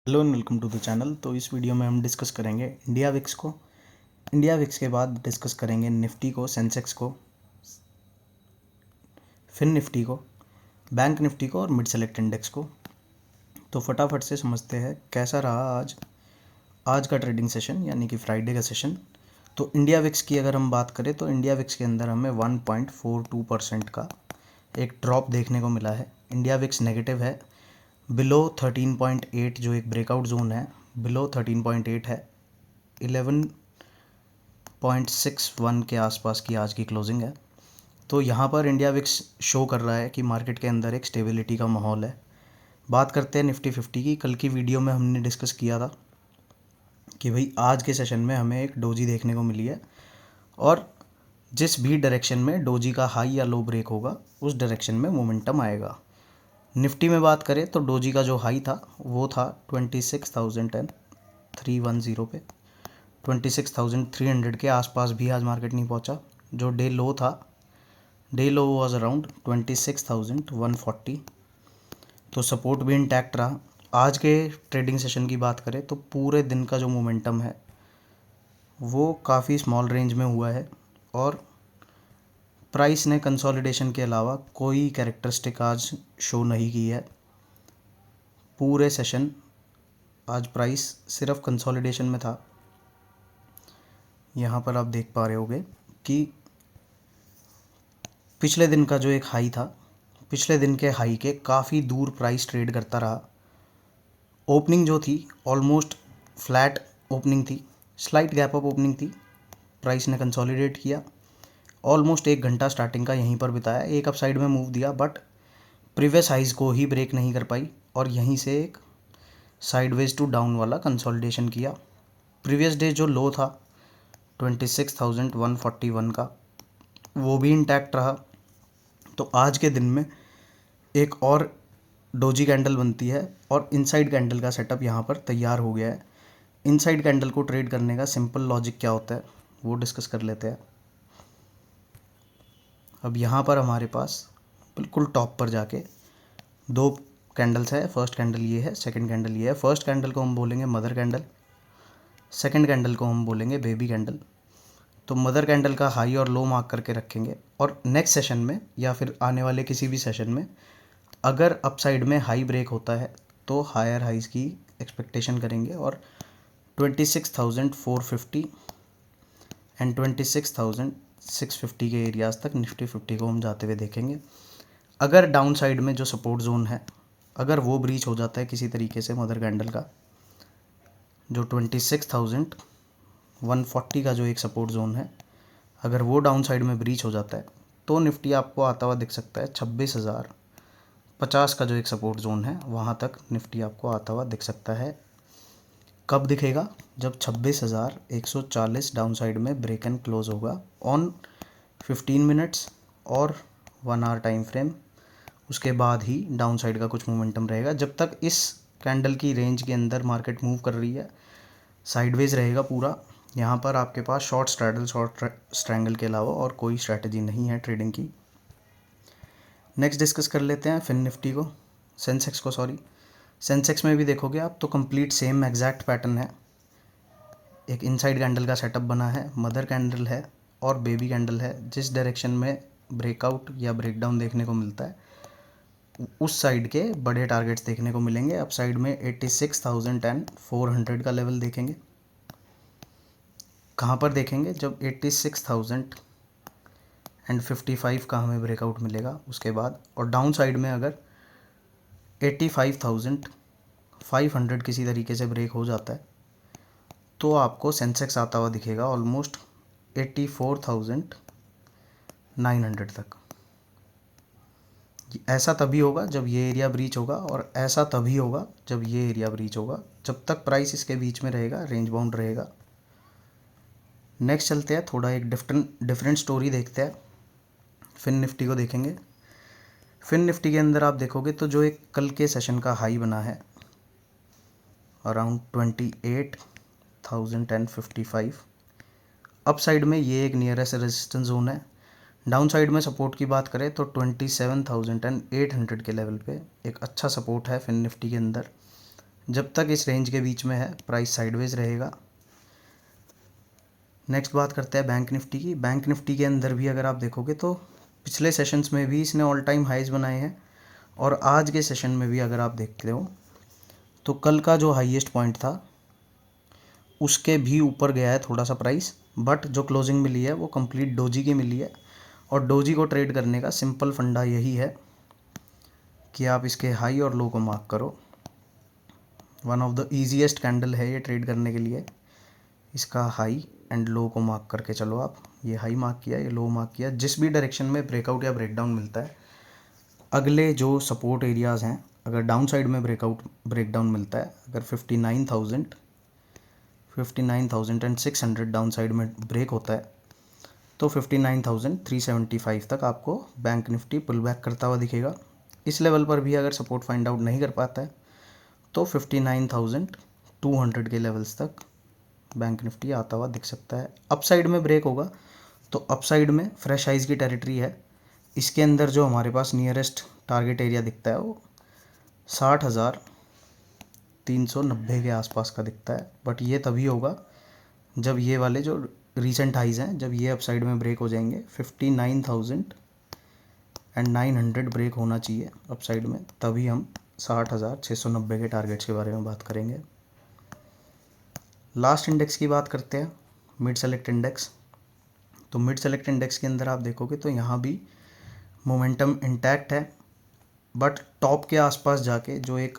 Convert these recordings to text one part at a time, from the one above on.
Hello and welcome to the channel. तो इस video में हम डिस्कस करेंगे इंडिया विक्स को। इंडिया विक्स के बाद डिस्कस करेंगे निफ्टी को, सेंसेक्स को, फिन निफ्टी को, बैंक निफ्टी को और मिड सेलेक्ट इंडेक्स को। तो फटाफट से समझते हैं कैसा रहा आज का ट्रेडिंग सेशन, यानी कि फ्राइडे का सेशन। तो इंडिया विक्स की अगर हम बात करें तो इंडिया विक्स के अंदर हमें 1.42% का एक ड्रॉप देखने को मिला है। इंडिया विक्स नेगेटिव है, बिलो 13.8 जो एक ब्रेकआउट जोन है, बिलो 13.8 है। 11.61 के आसपास की आज की क्लोजिंग है। तो यहाँ पर इंडिया विक्स शो कर रहा है कि मार्केट के अंदर एक स्टेबिलिटी का माहौल है। बात करते हैं निफ्टी 50 की। कल की वीडियो में हमने डिस्कस किया था कि भाई आज के सेशन में हमें एक डोजी देखने को मिली है और जिस भी डायरेक्शन में डोजी का हाई या लो ब्रेक होगा उस डायरेक्शन में मोमेंटम आएगा। निफ्टी में बात करें तो डोजी का जो हाई था वो था 26,310 पे। 26,300 के आसपास भी आज मार्केट नहीं पहुंचा। जो डे लो था, डे लो वाज अराउंड 26,140। तो सपोर्ट भी इंटैक्ट रहा। आज के ट्रेडिंग सेशन की बात करें तो पूरे दिन का जो मोमेंटम है वो काफ़ी स्मॉल रेंज में हुआ है और प्राइस ने कंसोलिडेशन के अलावा कोई कैरेक्टरिस्टिक आज शो नहीं की है। पूरे सेशन आज प्राइस सिर्फ कंसोलिडेशन में था। यहाँ पर आप देख पा रहे होगे कि पिछले दिन का जो एक हाई था, पिछले दिन के हाई के काफ़ी दूर प्राइस ट्रेड करता रहा। ओपनिंग जो थी ऑलमोस्ट फ्लैट ओपनिंग थी, स्लाइट गैप अप ओपनिंग थी। प्राइस ने कंसोलिडेट किया, ऑलमोस्ट 1 घंटा स्टार्टिंग का यहीं पर बिताया, एक अप साइड में मूव दिया बट प्रीवियस हाइज को ही ब्रेक नहीं कर पाई और यहीं से एक साइडवेज टू डाउन वाला कंसोलिडेशन किया। प्रीवियस डे जो लो था 26,141 का, वो भी इंटैक्ट रहा। तो आज के दिन में एक और डोजी कैंडल बनती है और इनसाइड कैंडल का सेटअप यहाँ पर तैयार हो गया है। इनसाइड कैंडल को ट्रेड करने का सिंपल लॉजिक क्या होता है वो डिस्कस कर लेते हैं। अब यहाँ पर हमारे पास बिल्कुल टॉप पर जाके दो कैंडल्स है। फर्स्ट कैंडल ये है, सेकंड कैंडल ये है। फर्स्ट कैंडल को हम बोलेंगे मदर कैंडल, सेकंड कैंडल को हम बोलेंगे बेबी कैंडल। तो मदर कैंडल का हाई और लो मार्क करके रखेंगे और नेक्स्ट सेशन में या फिर आने वाले किसी भी सेशन में अगर अपसाइड में हाई ब्रेक होता है तो हायर हाइज की एक्सपेक्टेशन करेंगे और 26,450 एंड 26,650 के एरियाज़ तक निफ्टी 50 को हम जाते हुए देखेंगे। अगर डाउन साइड में जो सपोर्ट जोन है अगर वो ब्रीच हो जाता है किसी तरीके से मदर कैंडल का, जो 26,140 का जो एक सपोर्ट जोन है, अगर वो डाउन साइड में ब्रीच हो जाता है तो निफ्टी आपको आता हुआ दिख सकता है 26,050 का जो एक सपोर्ट जोन है वहाँ तक निफ्टी आपको आता हुआ दिख सकता है। कब दिखेगा? जब 26,140 डाउन साइड में ब्रेक एंड क्लोज होगा ऑन 15 मिनट्स और 1 आवर टाइम फ्रेम। उसके बाद ही डाउन साइड का कुछ मोमेंटम रहेगा। जब तक इस कैंडल की रेंज के अंदर मार्केट मूव कर रही है साइडवेज रहेगा पूरा। यहाँ पर आपके पास शॉर्ट स्ट्रैडल, शॉर्ट स्ट्रैंगल के अलावा और कोई स्ट्रैटेजी नहीं है ट्रेडिंग की। नेक्स्ट डिस्कस कर लेते हैं फिन निफ्टी को, सेंसेक्स को सॉरी। सेंसेक्स में भी देखोगे आप तो कंप्लीट सेम एग्जैक्ट पैटर्न है। एक इनसाइड कैंडल का सेटअप बना है, मदर कैंडल है और बेबी कैंडल है। जिस डायरेक्शन में ब्रेकआउट या ब्रेकडाउन देखने को मिलता है उस साइड के बड़े टारगेट्स देखने को मिलेंगे। अप साइड में 86,400 का लेवल देखेंगे। कहाँ पर देखेंगे? जब 86,055 का हमें ब्रेकआउट मिलेगा उसके बाद। और डाउन साइड में अगर 85,500 किसी तरीके से ब्रेक हो जाता है तो आपको सेंसेक्स आता हुआ दिखेगा ऑलमोस्ट 84,900 तक। ऐसा तभी होगा जब ये एरिया ब्रीच होगा और ऐसा तभी होगा जब ये एरिया ब्रीच होगा। जब तक प्राइस इसके बीच में रहेगा, रेंज बाउंड रहेगा। नेक्स्ट चलते हैं, थोड़ा एक डिफरेंट स्टोरी देखते हैं। फिन निफ्टी को देखेंगे। फिन निफ्टी के अंदर आप देखोगे तो जो एक कल के सेशन का हाई बना है अराउंड 28,055, अप साइड में ये एक नियरेस्ट रेजिस्टेंस जोन है। डाउन साइड में सपोर्ट की बात करें तो 27,800 के लेवल पे एक अच्छा सपोर्ट है फिन निफ्टी के अंदर। जब तक इस रेंज के बीच में है प्राइस साइडवेज रहेगा। नेक्स्ट बात करते हैं बैंक निफ्टी की। बैंक निफ्टी के अंदर भी अगर आप देखोगे तो पिछले सेशंस में भी इसने ऑल टाइम हाइज बनाए हैं और आज के सेशन में भी अगर आप देखते हो तो कल का जो हाईएस्ट पॉइंट था उसके भी ऊपर गया है थोड़ा सा प्राइस, बट जो क्लोजिंग मिली है वो कंप्लीट डोजी की मिली है। और डोजी को ट्रेड करने का सिंपल फंडा यही है कि आप इसके हाई और लो को मार्क करो। One of the easiest candle है ये ट्रेड करने के लिए। इसका हाई एंड लो को मार्क करके चलो आप। ये हाई मार्क किया, ये लो मार्क किया, जिस भी डायरेक्शन में ब्रेकआउट या ब्रेकडाउन मिलता है, अगले जो सपोर्ट एरियाज़ हैं, अगर डाउन साइड में ब्रेकडाउन मिलता है, अगर 59,600 डाउन साइड में ब्रेक होता है तो 59,375 तक आपको बैंक निफ्टी पुल बैक करता हुआ दिखेगा। इस लेवल पर भी अगर सपोर्ट फाइंड आउट नहीं कर पाता है तो 59,200 के लेवल्स तक बैंक निफ्टी आता हुआ दिख सकता है। अपसाइड में ब्रेक होगा तो अपसाइड में फ्रेश हाइज की टेरिटरी है। इसके अंदर जो हमारे पास नियरेस्ट टारगेट एरिया दिखता है वो 60,390 के आसपास का दिखता है। बट ये तभी होगा जब ये वाले जो रीसेंट हाइज हैं, जब ये अपसाइड में ब्रेक हो जाएंगे। 59,900 ब्रेक होना चाहिए अपसाइड में, तभी हम 60,690 के टारगेट्स के बारे में बात करेंगे। लास्ट इंडेक्स की बात करते हैं, मिड सेलेक्ट इंडेक्स। तो मिड सेलेक्ट इंडेक्स के अंदर आप देखोगे तो यहाँ भी मोमेंटम इंटैक्ट है, बट टॉप के आसपास जाके जो एक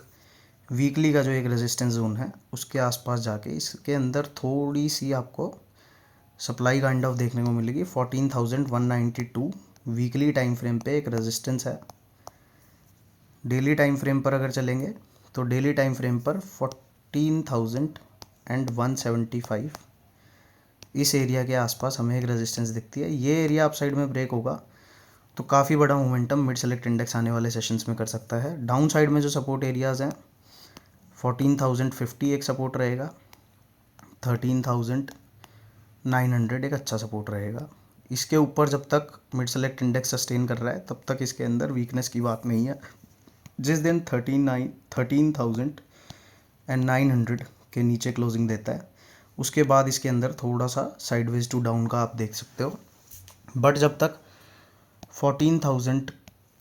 वीकली का जो एक रेजिस्टेंस जोन है उसके आसपास जाके इसके अंदर थोड़ी सी आपको सप्लाई काइंड ऑफ देखने को मिलेगी। 14,192 वीकली टाइम फ्रेम पे एक रेजिस्टेंस है। डेली टाइम फ्रेम पर अगर चलेंगे तो डेली टाइम फ्रेम पर 14,175 इस एरिया के आसपास हमें एक रेजिस्टेंस दिखती है। ये एरिया अपसाइड में ब्रेक होगा तो काफ़ी बड़ा मोमेंटम मिड सेलेक्ट इंडेक्स आने वाले सेशंस में कर सकता है। डाउन साइड में जो सपोर्ट एरियाज़ हैं 14,050 एक सपोर्ट रहेगा, 13,900 एक अच्छा सपोर्ट रहेगा। इसके ऊपर जब तक मिड सेलेक्ट इंडेक्स सस्टेन कर रहा है तब तक इसके अंदर वीकनेस की बात नहीं है। जिस दिन 13,900 के नीचे क्लोजिंग देता है उसके बाद इसके अंदर थोड़ा सा साइडवेज टू डाउन का आप देख सकते हो। बट जब तक 14,000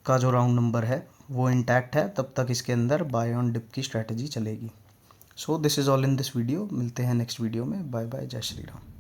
का जो राउंड नंबर है वो इंटैक्ट है तब तक इसके अंदर बाय ऑन डिप की स्ट्रैटेजी चलेगी। So this is all in this video. मिलते हैं नेक्स्ट वीडियो में। बाय बाय, जय श्री राम।